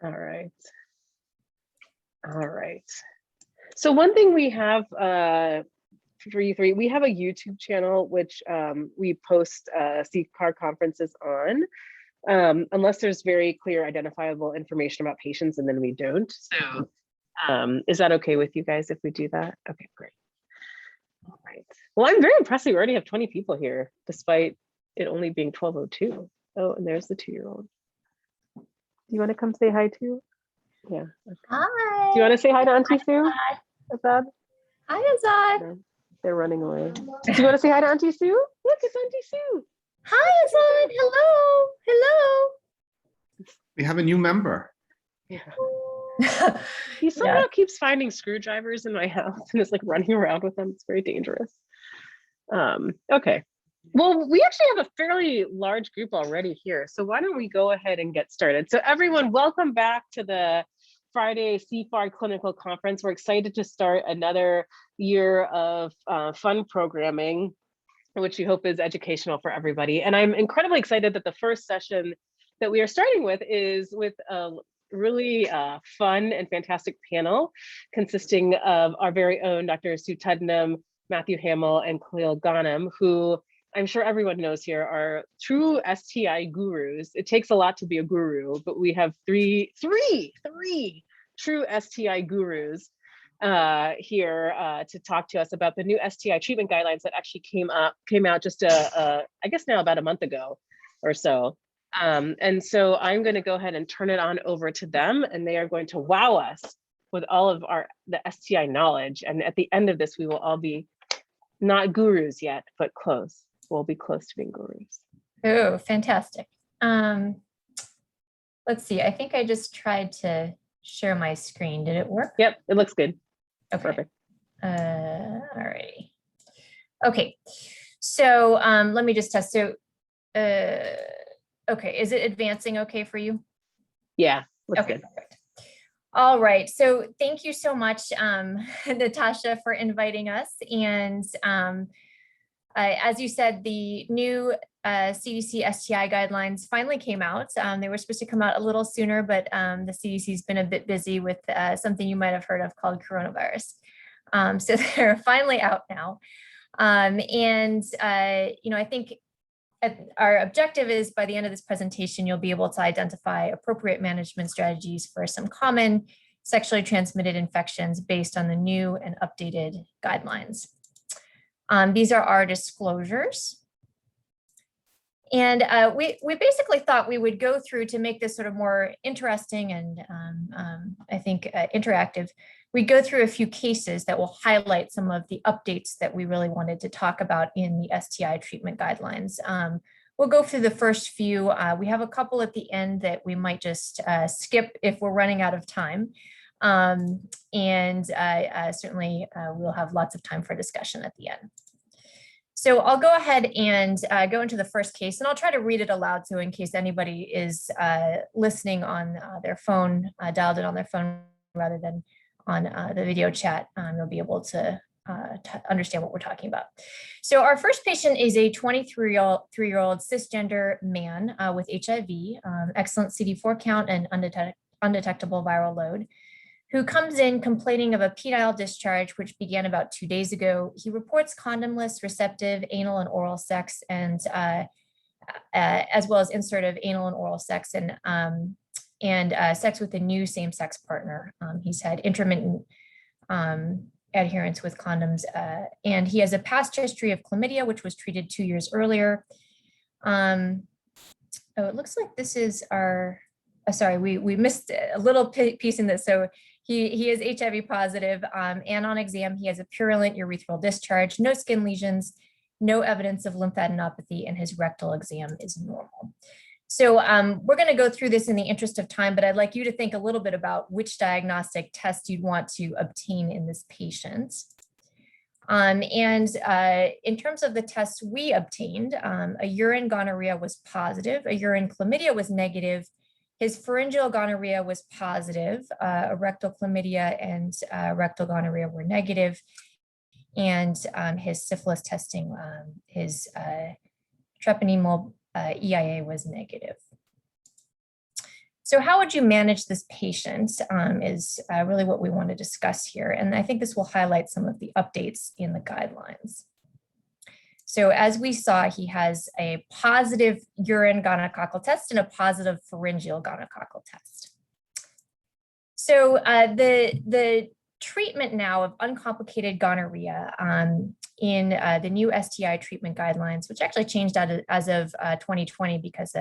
All right. All right. So one thing we have we have a YouTube channel which we post CFAR conferences on, unless there's very clear identifiable information about patients, and then we don't. So is that okay with you guys if we do that? Okay, great. All right. Well, I'm very impressed. We already have 20 people here, despite it only being 12:02. Oh, and there's the 2-year-old. Do you want to come say hi too? Yeah. Okay. Hi. Do you want to say hi to Auntie Sue? Azad? Hi, Azad. No, they're running away. Do you want to say hi to Auntie Sue? Look, it's Auntie Sue. Hi, Azad. Hello. Hello. We have a new member. Yeah. He somehow keeps finding screwdrivers in my house and is like running around with them. It's very dangerous. Okay. Well, we actually have a fairly large group already here. So why don't we go ahead and get started? So everyone, welcome back to the Friday CFAR Clinical Conference. We're excited to start another year of fun programming, which we hope is educational for everybody. And I'm incredibly excited that the first session that we are starting with is with a really fun and fantastic panel consisting of our very own Dr. Sue Tuddenham, Matthew Hamill, and Khalil Ghanem, who I'm sure everyone knows here are true STI gurus. It takes a lot to be a guru, but we have three true STI gurus here to talk to us about the new STI treatment guidelines that actually came out just I guess now about a month ago or so. And so I'm going to go ahead and turn it on over to them, and they are going to wow us with all of the STI knowledge. And at the end of this, we will all be not gurus yet, but close. We'll be close to being gurus. Oh, fantastic. Let's see. I think I just tried to share my screen. Did it work? Yep, it looks good. Okay. Perfect. All righty. Okay. So let me just test. So, okay. Is it advancing okay for you? Yeah, looks okay, good. Perfect. All right. So thank you so much, Natasha, for inviting us. And as you said, the new CDC STI guidelines finally came out. They were supposed to come out a little sooner, but the CDC's been a bit busy with something you might have heard of called coronavirus. So they're finally out now. I think our objective is by the end of this presentation, you'll be able to identify appropriate management strategies for some common sexually transmitted infections based on the new and updated guidelines. These are our disclosures. And we basically thought we would go through to make this sort of more interesting and I think interactive. We go through a few cases that will highlight some of the updates that we really wanted to talk about in the STI treatment guidelines. We'll go through the first few. We have a couple at the end that we might just skip if we're running out of time. Certainly we'll have lots of time for discussion at the end. So I'll go ahead and go into the first case, and I'll try to read it aloud. So in case anybody is listening on their phone, dialed in on their phone rather than on the video chat, you'll be able to understand what we're talking about. So our first patient is a 23-year-old cisgender man with HIV, excellent CD4 count and undetectable viral load, who comes in complaining of a penile discharge, which began about 2 days ago. He reports condomless, receptive, anal and oral sex, and as well as insertive anal and oral sex, and sex with a new same-sex partner. He's had intermittent adherence with condoms, and he has a past history of chlamydia, which was treated 2 years earlier. Oh, it looks like this is our, sorry, we missed a little piece in this. So he is HIV positive, and on exam, he has a purulent urethral discharge, no skin lesions, no evidence of lymphadenopathy, and his rectal exam is normal. So we're going to go through this in the interest of time, but I'd like you to think a little bit about which diagnostic test you'd want to obtain in this patient. In terms of the tests we obtained, a urine gonorrhea was positive, a urine chlamydia was negative, his pharyngeal gonorrhea was positive, a rectal chlamydia and rectal gonorrhea were negative, and his syphilis testing, his treponemal EIA was negative. So how would you manage this patient is really what we want to discuss here. And I think this will highlight some of the updates in the guidelines. So as we saw, he has a positive urine gonococcal test and a positive pharyngeal gonococcal test. So the treatment now of uncomplicated gonorrhea in the new STI treatment guidelines, which actually changed as of 2020 because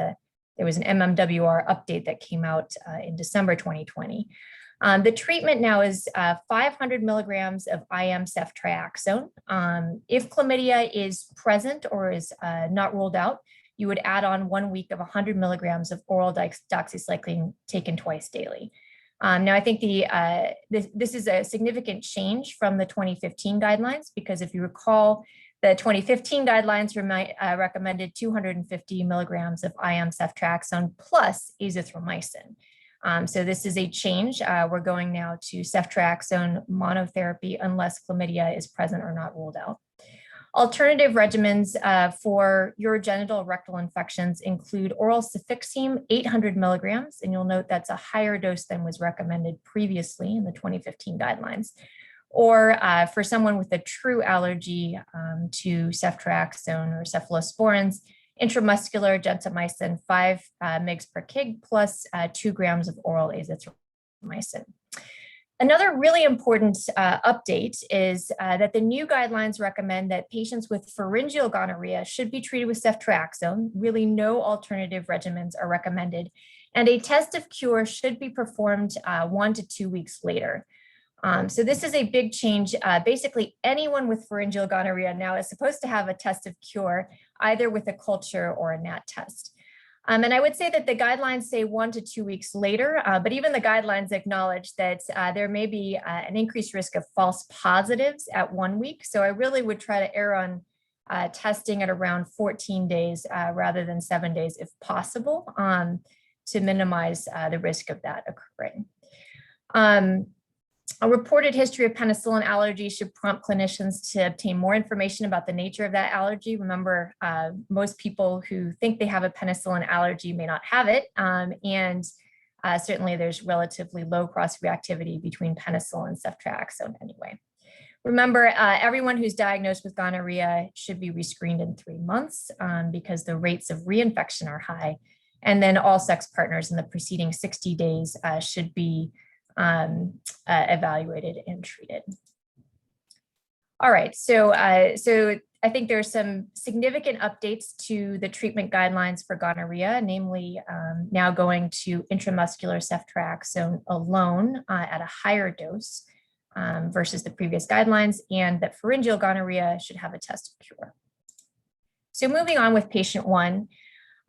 there was an MMWR update that came out in December 2020. The treatment now is 500 milligrams of IM ceftriaxone. If chlamydia is present or is not ruled out, you would add on 1 week of 100 milligrams of oral doxycycline taken twice daily. Now, I think this is a significant change from the 2015 guidelines, because if you recall, the 2015 guidelines recommended 250 milligrams of IM ceftriaxone plus azithromycin. So this is a change. We're going now to ceftriaxone monotherapy unless chlamydia is present or not ruled out. Alternative regimens for urogenital rectal infections include oral cefixime 800 milligrams, and you'll note that's a higher dose than was recommended previously in the 2015 guidelines. Or for someone with a true allergy to ceftriaxone or cephalosporins, intramuscular gentamicin 5 mg per kg plus 2 grams of oral azithromycin. Another really important update is that the new guidelines recommend that patients with pharyngeal gonorrhea should be treated with ceftriaxone. Really, no alternative regimens are recommended, and a test of cure should be performed 1 to 2 weeks later. So this is a big change. Basically, anyone with pharyngeal gonorrhea now is supposed to have a test of cure, either with a culture or a NAT test. And I would say that the guidelines say 1 to 2 weeks later, but even the guidelines acknowledge that there may be an increased risk of false positives at 1 week. So I really would try to err on testing at around 14 days rather than 7 days if possible, to minimize the risk of that occurring. A reported history of penicillin allergy should prompt clinicians to obtain more information about the nature of that allergy. Remember, most people who think they have a penicillin allergy may not have it, and certainly there's relatively low cross-reactivity between penicillin and ceftriaxone anyway. Remember, everyone who's diagnosed with gonorrhea should be rescreened in 3 months because the rates of reinfection are high, and then all sex partners in the preceding 60 days should be evaluated and treated. All right, so I think there's some significant updates to the treatment guidelines for gonorrhea, namely now going to intramuscular ceftriaxone alone at a higher dose versus the previous guidelines, and that pharyngeal gonorrhea should have a test of cure. So moving on with patient 1.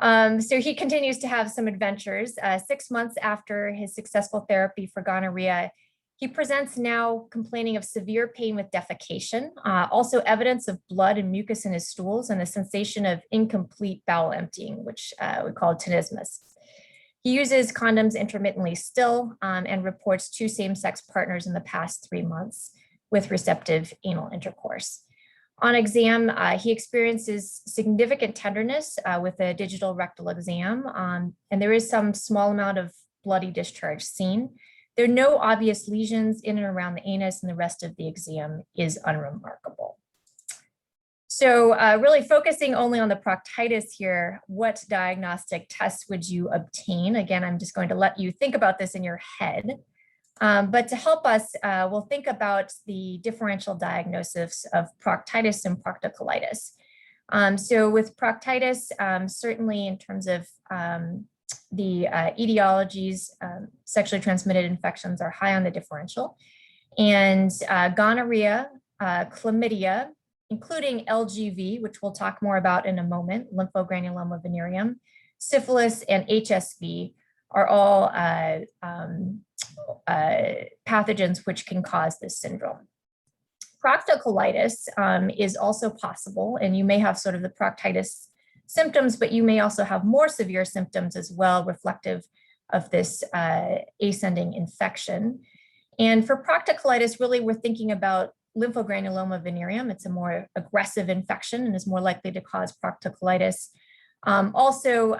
So he continues to have some adventures. 6 months after his successful therapy for gonorrhea, he presents now complaining of severe pain with defecation, also evidence of blood and mucus in his stools, and a sensation of incomplete bowel emptying, which we call tenesmus. He uses condoms intermittently still and reports 2 same-sex partners in the past 3 months with receptive anal intercourse. On exam, he experiences significant tenderness with a digital rectal exam, and there is some small amount of bloody discharge seen. There are no obvious lesions in and around the anus, and the rest of the exam is unremarkable. So really focusing only on the proctitis here, what diagnostic tests would you obtain? Again, I'm just going to let you think about this in your head. But to help us, we'll think about the differential diagnosis of proctitis and proctocolitis. So with proctitis, certainly in terms of the etiologies, sexually transmitted infections are high on the differential. And gonorrhea, chlamydia, including LGV, which we'll talk more about in a moment, lymphogranuloma venereum, syphilis, and HSV are all pathogens which can cause this syndrome. Proctocolitis is also possible, and you may have sort of the proctitis symptoms, but you may also have more severe symptoms as well, reflective of this ascending infection. And for proctocolitis, really, we're thinking about lymphogranuloma venereum. It's a more aggressive infection and is more likely to cause proctocolitis. Also,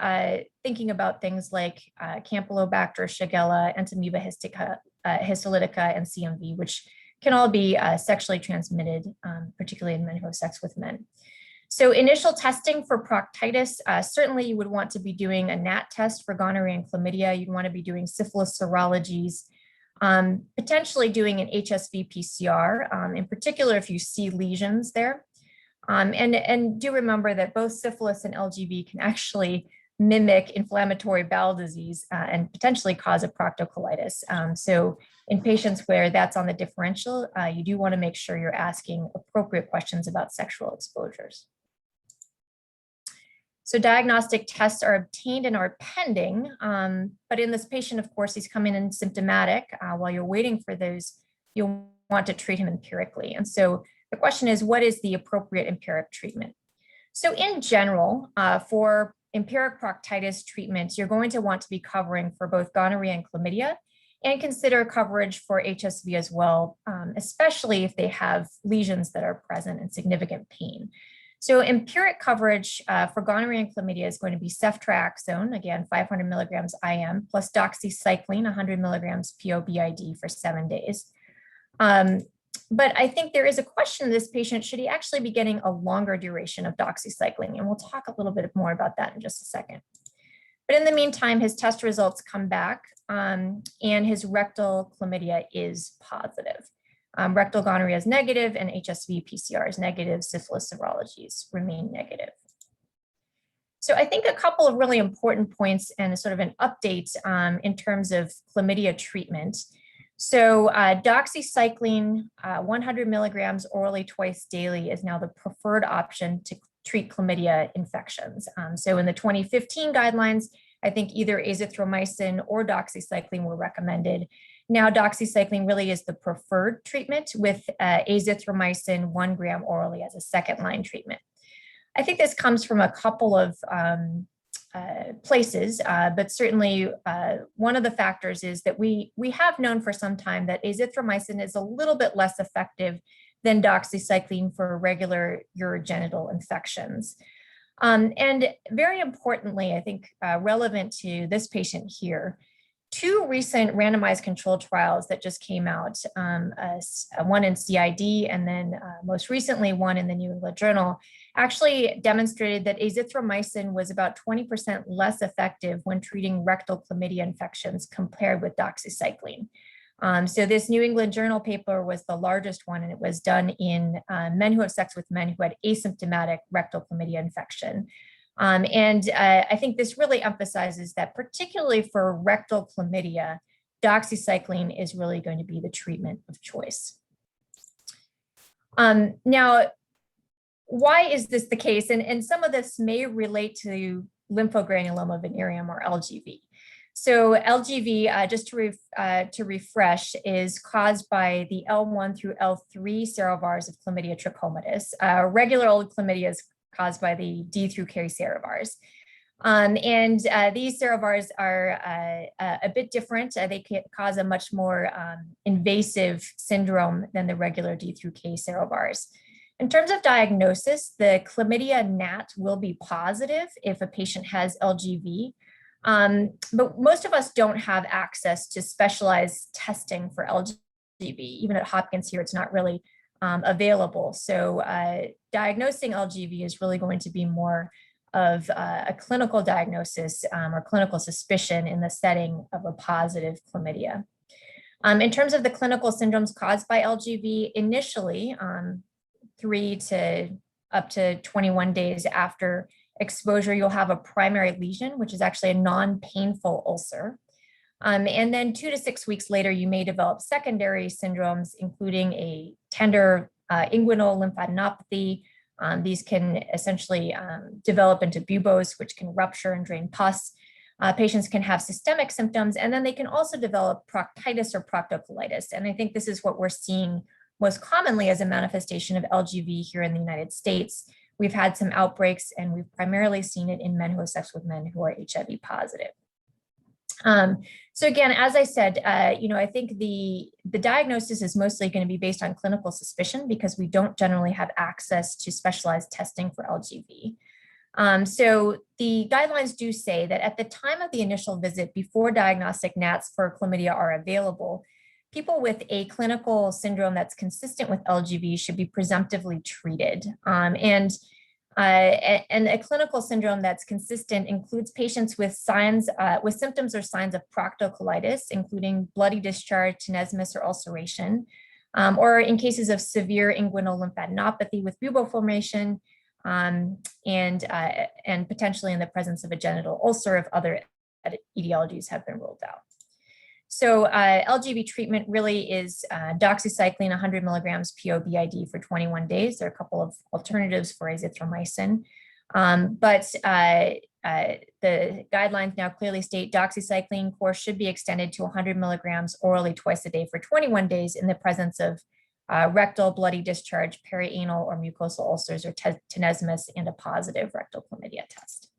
thinking about things like Campylobacter, Shigella, Entamoeba histolytica, and CMV, which can all be sexually transmitted, particularly in men who have sex with men. So initial testing for proctitis, certainly you would want to be doing a NAT test for gonorrhea and chlamydia. You'd want to be doing syphilis serologies, potentially doing an HSV PCR, in particular if you see lesions there. And do remember that both syphilis and LGV can actually mimic inflammatory bowel disease and potentially cause a proctocolitis. So in patients where that's on the differential, you do want to make sure you're asking appropriate questions about sexual exposures. So diagnostic tests are obtained and are pending, but in this patient, of course, he's coming in symptomatic. While you're waiting for those, you'll want to treat him empirically. And so the question is, what is the appropriate empiric treatment? So in general, for empiric proctitis treatments, you're going to want to be covering for both gonorrhea and chlamydia, and consider coverage for HSV as well, especially if they have lesions that are present and significant pain. So empiric coverage for gonorrhea and chlamydia is going to be ceftriaxone, again, 500 milligrams IM, plus doxycycline, 100 milligrams POBID for 7 days. But I think there is a question in this patient, should he actually be getting a longer duration of doxycycline? And we'll talk a little bit more about that in just a second. But in the meantime, his test results come back and his rectal chlamydia is positive. Rectal gonorrhea is negative and HSV PCR is negative, syphilis serologies remain negative. So I think a couple of really important points and sort of an update in terms of chlamydia treatment. So doxycycline, 100 milligrams orally twice daily is now the preferred option to treat chlamydia infections. So in the 2015 guidelines, I think either azithromycin or doxycycline were recommended. Now doxycycline really is the preferred treatment with azithromycin 1 gram orally as a second line treatment. I think this comes from a couple of places, but certainly one of the factors is that we have known for some time that azithromycin is a little bit less effective than doxycycline for regular urogenital infections. And very importantly, I think relevant to this patient here, 2 recent randomized controlled trials that just came out, one in CID and then most recently one in the New England Journal, actually demonstrated that azithromycin was about 20% less effective when treating rectal chlamydia infections compared with doxycycline. So this New England Journal paper was the largest one, and it was done in men who have sex with men who had asymptomatic rectal chlamydia infection. I think this really emphasizes that particularly for rectal chlamydia, doxycycline is really going to be the treatment of choice. Now, why is this the case? And some of this may relate to lymphogranuloma venereum or LGV. So LGV, just to refresh, is caused by the L1 through L3 serovars of Chlamydia trachomatis. Regular old chlamydia is caused by the D through K serovars. These serovars are a bit different. They can cause a much more invasive syndrome than the regular D through K serovars. In terms of diagnosis, the chlamydia NAT will be positive if a patient has LGV. But most of us don't have access to specialized testing for LGV. Even at Hopkins here, it's not really available. So diagnosing LGV is really going to be more of a clinical diagnosis or clinical suspicion in the setting of a positive chlamydia. In terms of the clinical syndromes caused by LGV, initially 3 to up to 21 days after exposure, you'll have a primary lesion, which is actually a non-painful ulcer. And then 2 to 6 weeks later, you may develop secondary syndromes, including a tender inguinal lymphadenopathy. These can essentially develop into buboes, which can rupture and drain pus. Patients can have systemic symptoms, and then they can also develop proctitis or proctocolitis. And I think this is what we're seeing most commonly as a manifestation of LGV here in the United States. We've had some outbreaks, and we've primarily seen it in men who have sex with men who are HIV positive. So again, as I said, I think the diagnosis is mostly going to be based on clinical suspicion because we don't generally have access to specialized testing for LGV. So the guidelines do say that at the time of the initial visit, before diagnostic NATs for chlamydia are available, people with a clinical syndrome that's consistent with LGV should be presumptively treated. And a clinical syndrome that's consistent includes patients with signs, with symptoms or signs of proctocolitis, including bloody discharge, tenesmus, or ulceration, or in cases of severe inguinal lymphadenopathy with bubo formation, and potentially in the presence of a genital ulcer if other etiologies have been ruled out. So LGV treatment really is doxycycline 100 milligrams PO/BID for 21 days. There are a couple of alternatives for azithromycin, but the guidelines now clearly state doxycycline course should be extended to 100 milligrams orally twice a day for 21 days in the presence of rectal bloody discharge, perianal or mucosal ulcers or tenesmus, and a positive rectal chlamydia test.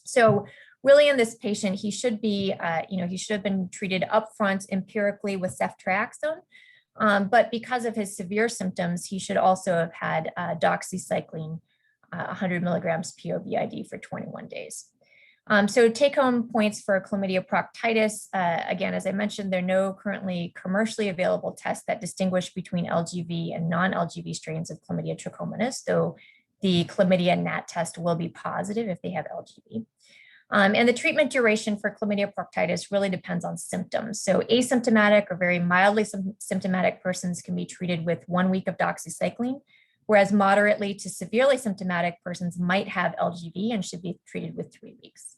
So really in this patient, he should be, he should have been treated upfront empirically with ceftriaxone, but because of his severe symptoms, he should also have had doxycycline 100 milligrams PO/BID for 21 days. So take-home points for chlamydia proctitis. Again, as I mentioned, there are no currently commercially available tests that distinguish between LGV and non-LGV strains of chlamydia trachomatis, though the chlamydia NAT test will be positive if they have LGV. And the treatment duration for chlamydia proctitis really depends on symptoms. So asymptomatic or very mildly symptomatic persons can be treated with 1 week of doxycycline, whereas moderately to severely symptomatic persons might have LGV and should be treated with 3 weeks.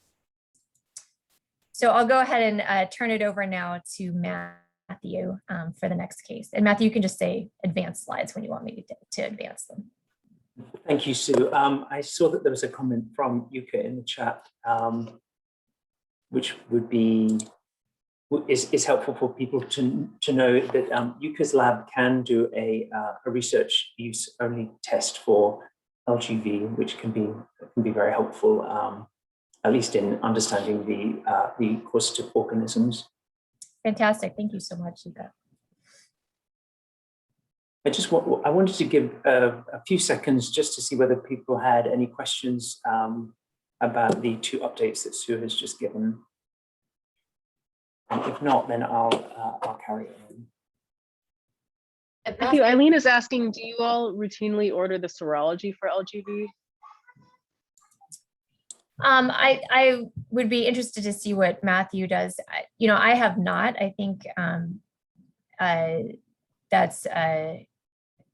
So I'll go ahead and turn it over now to Matthew for the next case. And Matthew, you can just say advance slides when you want me to advance them. Thank you, Sue. I saw that there was a comment from Yuka in the chat, which would be is helpful for people to know that Yuka's lab can do a research use only test for LGV, which can be very helpful, at least in understanding the causative organisms. Fantastic. Thank you so much, Yuka. I wanted to give a few seconds just to see whether people had any questions about the 2 updates that Sue has just given. If not, then I'll carry on. Matthew, Eileen is asking, do you all routinely order the serology for LGV? I would be interested to see what Matthew does. I have not. I think that's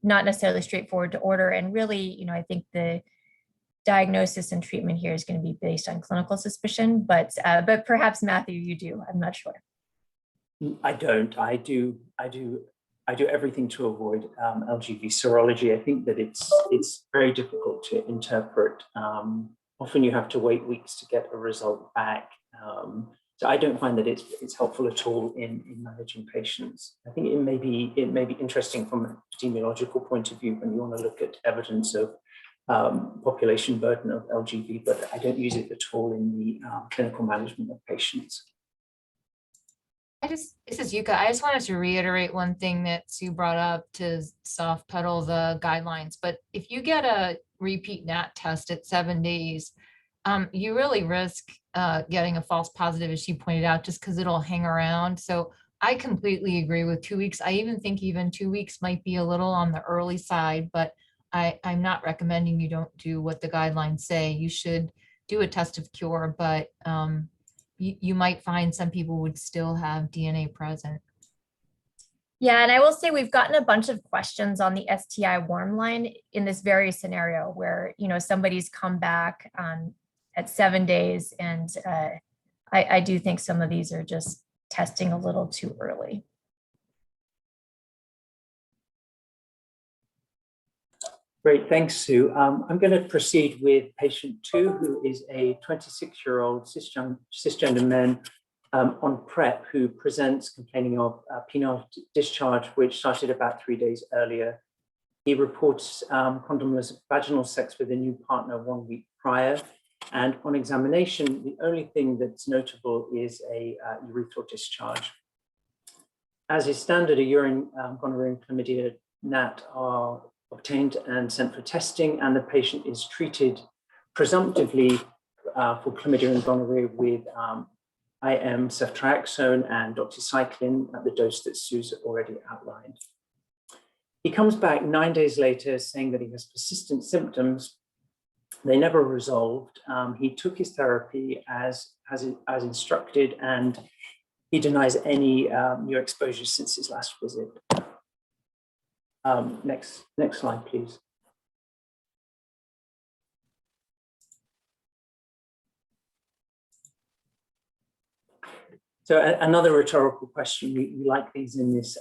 not necessarily straightforward to order. And really, I think the diagnosis and treatment here is going to be based on clinical suspicion, but perhaps Matthew, you do. I'm not sure. I don't. I do everything to avoid LGV serology. I think that it's very difficult to interpret. Often you have to wait weeks to get a result back. So I don't find that it's helpful at all in managing patients. I think it may be interesting from an epidemiological point of view when you want to look at evidence of population burden of LGV, but I don't use it at all in the clinical management of patients. This is Yuka. I just wanted to reiterate one thing that Sue brought up to soft pedal the guidelines. But if you get a repeat NAT test at 7 days, you really risk getting a false positive, as she pointed out, just because it'll hang around. So I completely agree with 2 weeks. I even think 2 weeks might be a little on the early side, but I'm not recommending you don't do what the guidelines say. You should do a test of cure, but you might find some people would still have DNA present. Yeah, and I will say we've gotten a bunch of questions on the STI warm line in this very scenario where, somebody's come back at 7 days, and I do think some of these are just testing a little too early. Great, thanks, Sue. I'm going to proceed with patient 2, who is a 26-year-old cisgender man on PrEP who presents complaining of penile discharge, which started about 3 days earlier. He reports condomless vaginal sex with a new partner 1 week prior. And on examination, the only thing that's notable is a urethral discharge. As is standard, a urine gonorrhea and chlamydia NAT are obtained and sent for testing, and the patient is treated presumptively for chlamydia and gonorrhea with IM ceftriaxone and doxycycline at the dose that Sue's already outlined. He comes back 9 days later saying that he has persistent symptoms. They never resolved. He took his therapy as instructed, and he denies any new exposure since his last visit. Next slide, please. So another rhetorical question. We like these in this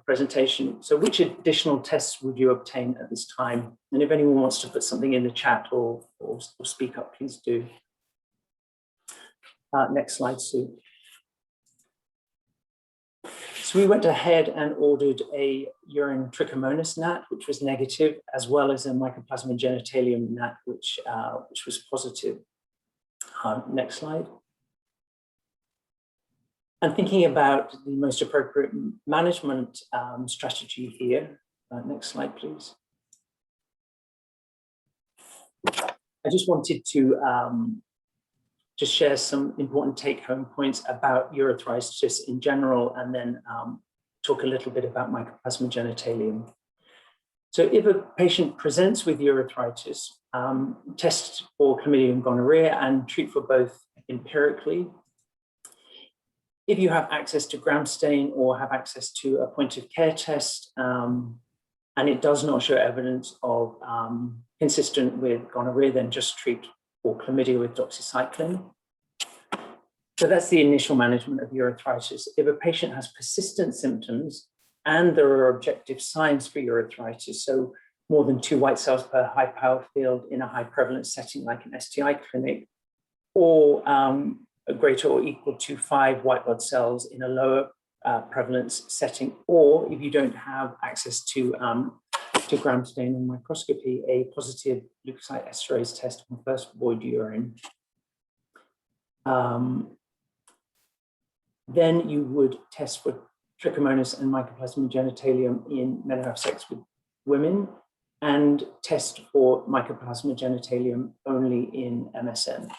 presentation. So which additional tests would you obtain at this time? And if anyone wants to put something in the chat or speak up, please do. Next slide, Sue. So we went ahead and ordered a urine trichomonas NAT, which was negative, as well as a Mycoplasma genitalium NAT, which was positive. Next slide. And thinking about the most appropriate management strategy here. Next slide, please. I just wanted to just share some important take-home points about urethritis in general, and then talk a little bit about Mycoplasma genitalium. So if a patient presents with urethritis, test for chlamydia and gonorrhea and treat for both empirically. If you have access to gram stain or have access to a point of care test, and it does not show evidence of consistent with gonorrhea, then just treat for chlamydia with doxycycline. So that's the initial management of urethritis. If a patient has persistent symptoms and there are objective signs for urethritis, so more than 2 white cells per high power field in a high prevalence setting like an STI clinic, or a greater or equal to 5 white blood cells in a lower prevalence setting, or if you don't have access to gram stain and microscopy, a positive leukocyte esterase test on first void urine. Then you would test for trichomonas and Mycoplasma genitalium in men who have sex with women, and test for Mycoplasma genitalium only in MSM.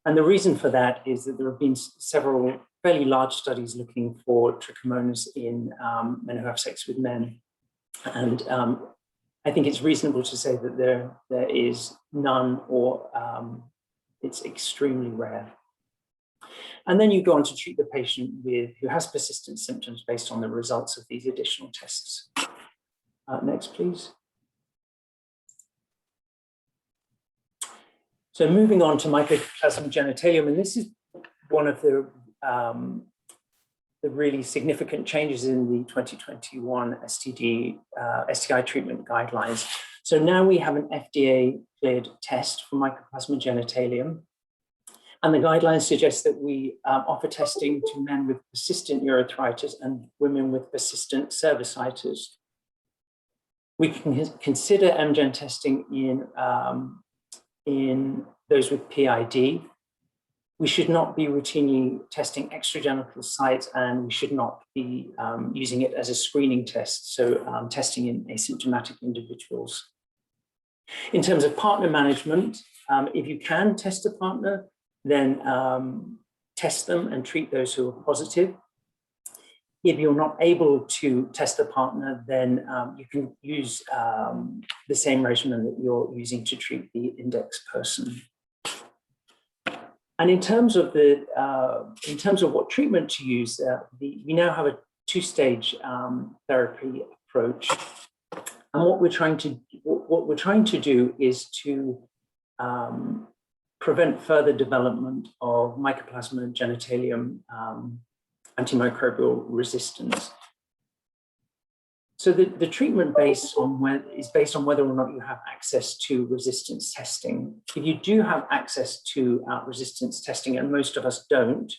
And the reason for that is that there have been several fairly large studies looking for trichomonas in men who have sex with men. And I think it's reasonable to say that there is none, or it's extremely rare. And then you go on to treat the patient who has persistent symptoms based on the results of these additional tests. Next, please. So moving on to Mycoplasma genitalium, and this is one of the really significant changes in the 2021 STI treatment guidelines. So now we have an FDA-cleared test for Mycoplasma genitalium, and the guidelines suggest that we offer testing to men with persistent urethritis and women with persistent cervicitis. We can consider MGen testing in those with PID. We should not be routinely testing extragenital sites, and we should not be using it as a screening test, so testing in asymptomatic individuals. In terms of partner management, if you can test a partner, then test them and treat those who are positive. If you're not able to test a partner, then you can use the same regimen that you're using to treat the index person. And in terms of what treatment to use, we now have a 2-stage therapy approach. And what we're trying to do is to prevent further development of Mycoplasma genitalium antimicrobial resistance. So the treatment is based on whether or not you have access to resistance testing. If you do have access to resistance testing, and most of us don't,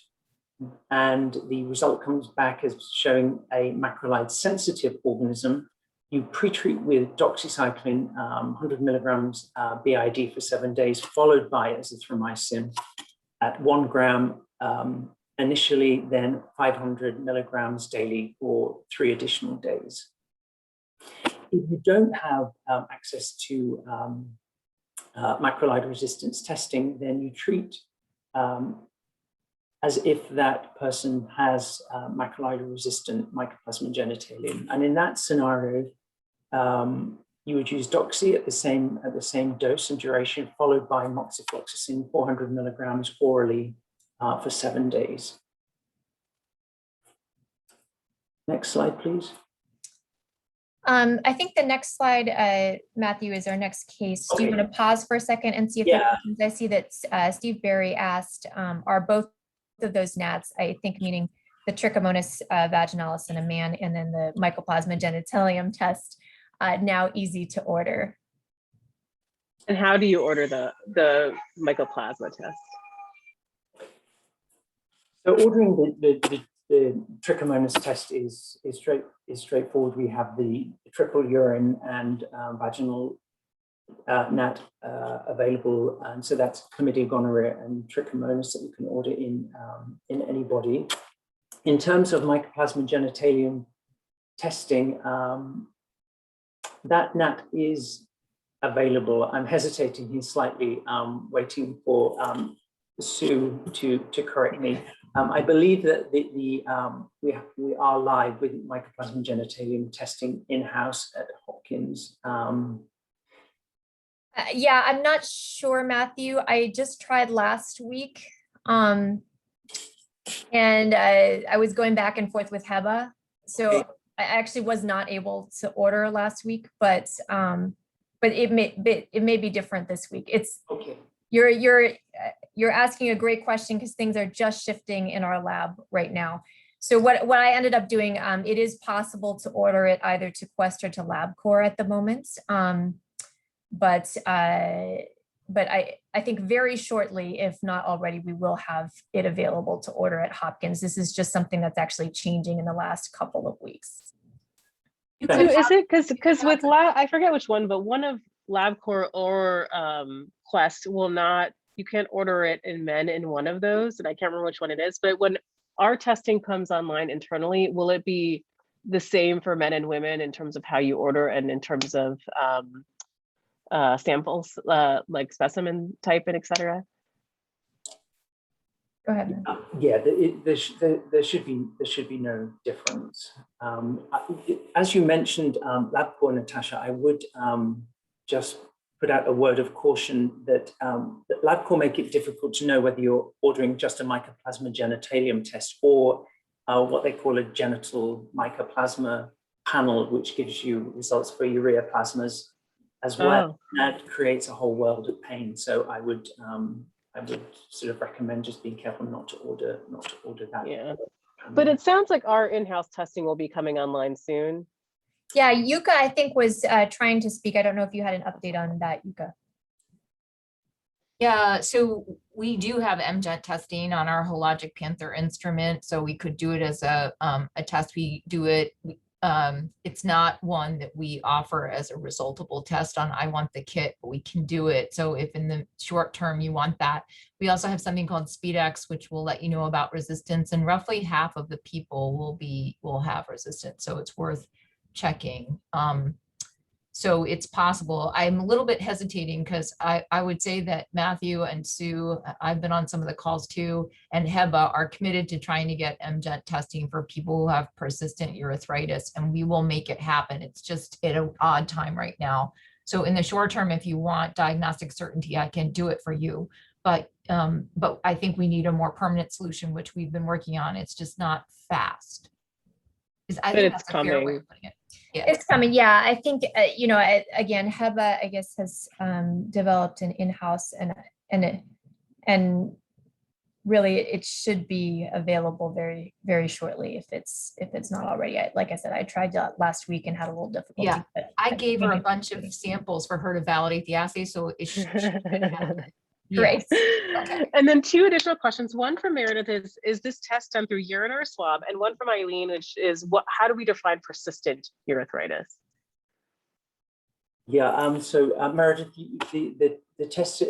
and the result comes back as showing a macrolide sensitive organism, you pre-treat with doxycycline 100 milligrams BID for 7 days, followed by azithromycin at 1 gram initially, then 500 milligrams daily for 3 additional days. If you don't have access to macrolide resistance testing, then you treat as if that person has macrolide resistant mycoplasma genitalium. And in that scenario, you would use doxy at the same dose and duration, followed by moxifloxacin 400 milligrams orally for 7 days. Next slide, please. I think the next slide, Matthew, is our next case. Do you want to pause for a second and see if there are questions? I see that Steve Berry asked, are both of those gnats, I think meaning the Trichomonas vaginalis in a man and then the Mycoplasma genitalium test, now easy to order? And how do you order the mycoplasma test? So ordering the Trichomonas test is straightforward. We have the triple urine and vaginal gnat available, and so that's chlamydia, gonorrhea, and Trichomonas that you can order in anybody. In terms of Mycoplasma genitalium testing, that gnat is available. I'm hesitating here slightly, waiting for Sue to correct me. I believe that we are live with Mycoplasma genitalium testing in-house at Hopkins. Yeah, I'm not sure, Matthew. I just tried last week, and I was going back and forth with Heba, so I actually was not able to order last week, but it may be different this week. It's okay. You're asking a great question because things are just shifting in our lab right now. So what I ended up doing, it is possible to order it either to Quest or to LabCorp at the moment. But I think very shortly, if not already, we will have it available to order at Hopkins. This is just something that's actually changing in the last couple of weeks. So is it because with I forget which one, but one of LabCorp or Quest will not, you can't order it in men in one of those, and I can't remember which one it is, but when our testing comes online internally, will it be the same for men and women in terms of how you order and in terms of samples, like specimen type and etc.? Go ahead. Yeah, there should be no difference. As you mentioned, LabCorp, Natasha, I would just put out a word of caution that LabCorp make it difficult to know whether you're ordering just a Mycoplasma genitalium test or what they call a genital mycoplasma panel, which gives you results for urea plasmas as well. That creates a whole world of pain. So I would sort of recommend just being careful not to order that. Yeah, but it sounds like our in-house testing will be coming online soon. Yeah, Yuka, I think, was trying to speak. I don't know if you had an update on that, Yuka. Yeah, so we do have MGENT testing on our Hologic Panther instrument, so we could do it as a test. We do it. It's not one that we offer as a resultable test on I want the kit, but we can do it. So if in the short term you want that, we also have something called SpeedX, which will let you know about resistance, and roughly half of the people will have resistance. So it's worth checking. So it's possible. I'm a little bit hesitating because I would say that Matthew and Sue, I've been on some of the calls too, and Heba are committed to trying to get MGENT testing for people who have persistent urethritis, and we will make it happen. It's just at an odd time right now. So in the short term, if you want diagnostic certainty, I can do it for you. But I think we need a more permanent solution, which we've been working on. It's just not fast. I think it's coming. Yeah. It's coming. Yeah, I think, again, Heba, I guess, has developed an in-house and really it should be available very, very shortly if it's not already. Like I said, I tried last week and had a little difficulty. Yeah, but I gave her a bunch of samples for her to validate the assay, so it should happen. Great. Okay. And then 2 additional questions. One from Meredith is this test done through urine or swab? And one from Eileen, which is how do we define persistent urethritis? Yeah, so Meredith, the test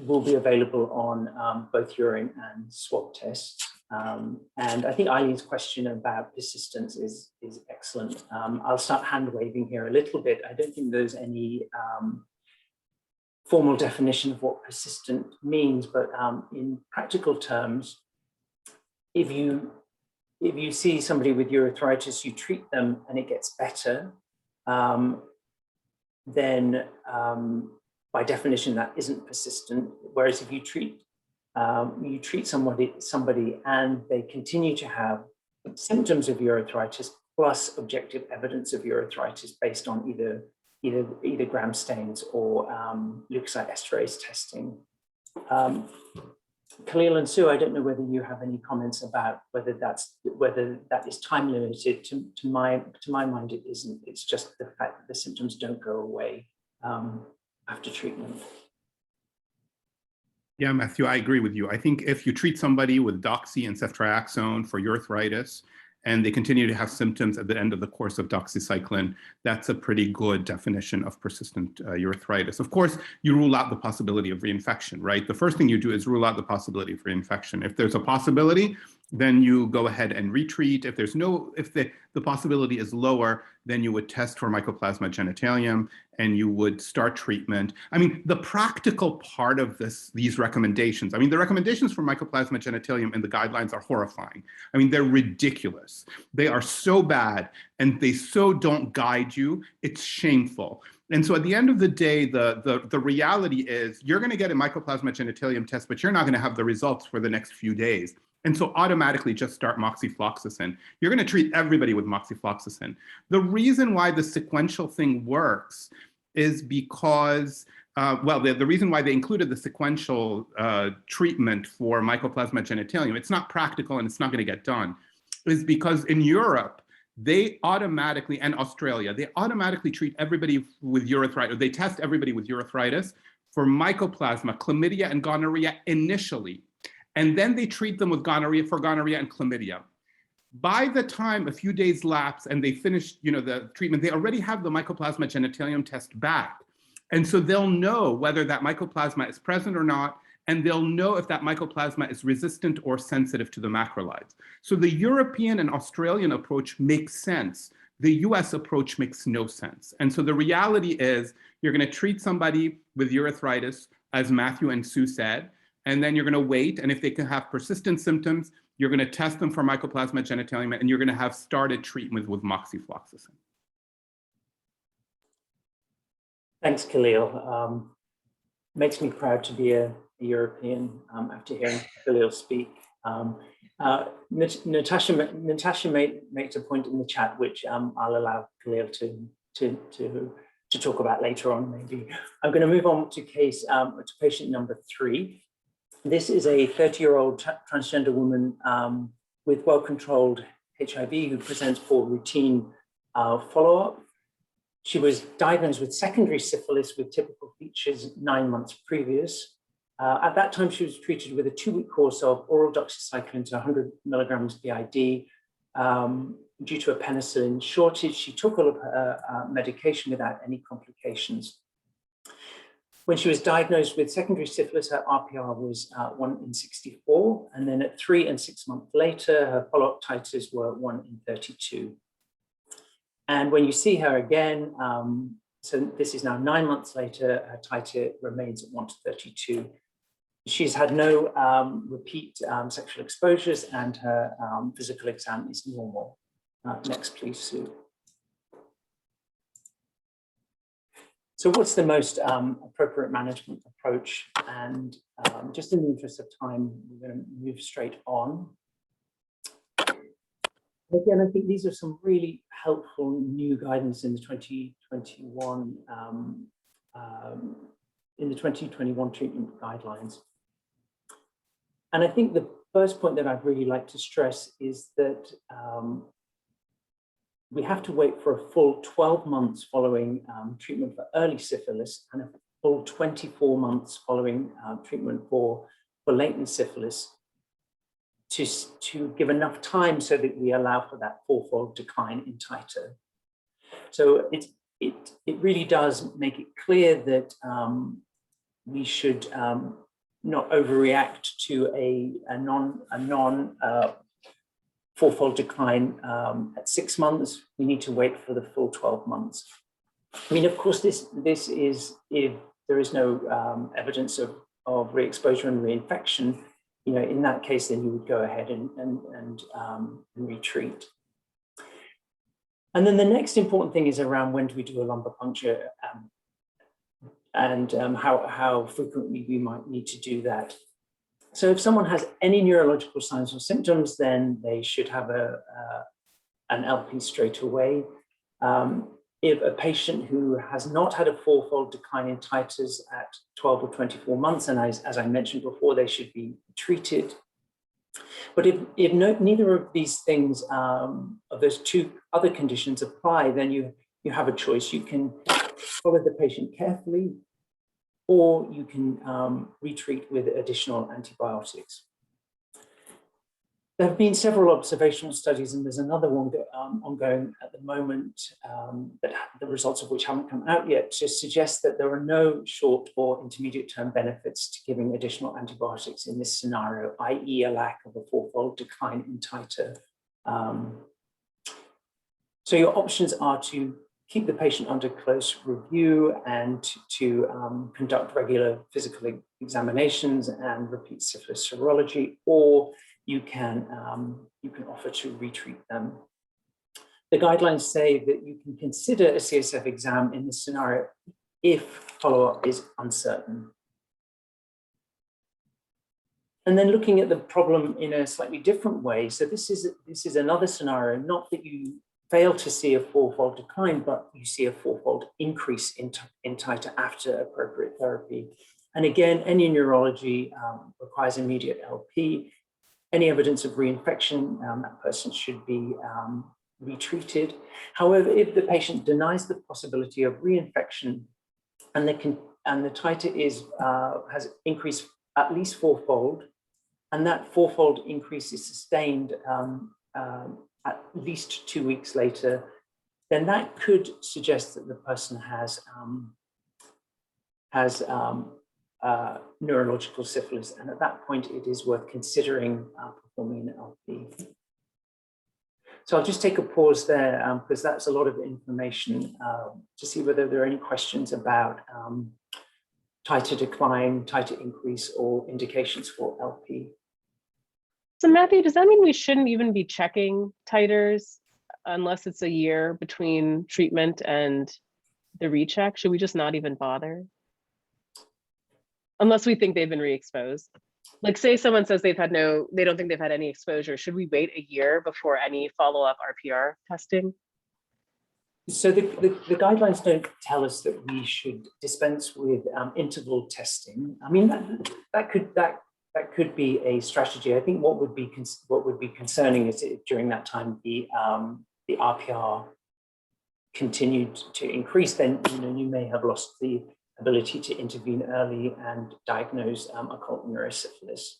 will be available on both urine and swab tests. And I think Eileen's question about persistence is excellent. I'll start hand waving here a little bit. I don't think there's any formal definition of what persistent means, but in practical terms, if you see somebody with urethritis, you treat them and it gets better, then by definition that isn't persistent. Whereas if you treat somebody and they continue to have symptoms of urethritis plus objective evidence of urethritis based on either gram stains or leukocyte esterase testing. Khalil and Sue, I don't know whether you have any comments about whether that is time limited. To my mind, it isn't. It's just the fact that the symptoms don't go away after treatment. Yeah, Matthew, I agree with you. I think if you treat somebody with doxy and ceftriaxone for urethritis, and they continue to have symptoms at the end of the course of doxycycline, that's a pretty good definition of persistent urethritis. Of course, you rule out the possibility of reinfection, right? The first thing you do is rule out the possibility of reinfection. If there's a possibility, then you go ahead and retreat. If there's if the possibility is lower, then you would test for Mycoplasma genitalium and you would start treatment. I mean, the practical part of these recommendations, I mean, the recommendations for Mycoplasma genitalium in the guidelines are horrifying. I mean, they're ridiculous. They are so bad and they so don't guide you. It's shameful. And so at the end of the day, the reality is you're going to get a Mycoplasma genitalium test, but you're not going to have the results for the next few days. And so automatically just start moxifloxacin. You're going to treat everybody with moxifloxacin. The reason why the sequential thing works is because, the reason why they included the sequential treatment for Mycoplasma genitalium, it's not practical and it's not going to get done, is because in Europe, they automatically, and Australia, they automatically treat everybody with urethritis. They test everybody with urethritis for Mycoplasma, chlamydia, and gonorrhea initially. And then they treat them with gonorrhea for gonorrhea and chlamydia. By the time a few days lapse and they finish, the treatment, they already have the Mycoplasma genitalium test back. And so they'll know whether that mycoplasma is present or not, and they'll know if that mycoplasma is resistant or sensitive to the macrolides. So the European and Australian approach makes sense. The US approach makes no sense. And so the reality is you're going to treat somebody with urethritis, as Matthew and Sue said, and then you're going to wait. And if they can have persistent symptoms, you're going to test them for Mycoplasma genitalium, and you're going to have started treatment with moxifloxacin. Thanks, Khalil. Makes me proud to be a European after hearing Khalil speak. Natasha makes a point in the chat, which I'll allow Khalil to talk about later on, maybe. I'm going to move on to patient number 3. This is a 30-year-old transgender woman with well-controlled HIV who presents for routine follow-up. She was diagnosed with secondary syphilis with typical features 9 months previous. At that time, she was treated with a 2-week course of oral doxycycline to 100 milligrams BID. Due to a penicillin shortage, she took all of her medication without any complications. When she was diagnosed with secondary syphilis, her RPR was 1 in 64, and then at 3 and 6 months later, her follow-up titers were 1 in 32. And when you see her again, so this is now 9 months later, her titer remains at 1 to 32. She's had no repeat sexual exposures, and her physical exam is normal. Next, please, Sue. So what's the most appropriate management approach? And just in the interest of time, we're going to move straight on. Again, I think these are some really helpful new guidance in the 2021 treatment guidelines. And I think the first point that I'd really like to stress is that we have to wait for a full 12 months following treatment for early syphilis and a full 24 months following treatment for latent syphilis to give enough time so that we allow for that 4-fold decline in titer. So it really does make it clear that we should not overreact to a non 4-fold decline at 6 months. We need to wait for the full 12 months. I mean, of course, this is if evidence of re-exposure and reinfection, in that case, then you would go ahead and retreat. And then the next important thing is around when do we do a lumbar puncture, and how frequently we might need to do that. So if someone has any neurological signs or symptoms, then they should have an LP straight away. If a patient who has not had a fourfold decline in titers at 12 or 24 months, and as I mentioned before, they should be treated. But if neither of these things, of those two other conditions apply, then you have a choice. You can follow the patient carefully, or you can retreat with additional antibiotics. There have been several observational studies, and there's another one ongoing at the moment, that the results of which haven't come out yet, to suggest that there are no short or intermediate term benefits to giving additional antibiotics in this scenario, i.e. a lack of a fourfold decline in titer. So your options are to keep the patient under close review and to conduct regular physical examinations and repeat syphilis serology, or you can offer to retreat them. The guidelines say that you can consider a CSF exam in this scenario if follow-up is uncertain. And then looking at the problem in a slightly different way. So this is another scenario, not that you fail to see a fourfold decline, but you see a fourfold increase in titer after appropriate therapy. And again, any neurology requires immediate LP. Any evidence of reinfection, that person should be retreated. However, if the patient denies the possibility of reinfection and the titer has increased at least fourfold, and that fourfold increase is sustained at least 2 weeks later, then that could suggest that the person has neurological syphilis, and at that point it is worth considering performing an LP. So I'll just take a pause there because that's a lot of information to see whether there are any questions about titer decline, titer increase, or indications for LP. So Matthew, does that mean we shouldn't even be checking titers unless it's a year between treatment and the recheck? Should we just not even bother? Unless we think they've been re-exposed. Like say someone says they don't think they've had any exposure. Should we wait a year before any follow-up RPR testing? So the guidelines don't tell us that we should dispense with interval testing. I mean, that could be a strategy. I think what would be concerning is if during that time the RPR continued to increase, then you may have lost the ability to intervene early and diagnose occult neurosyphilis.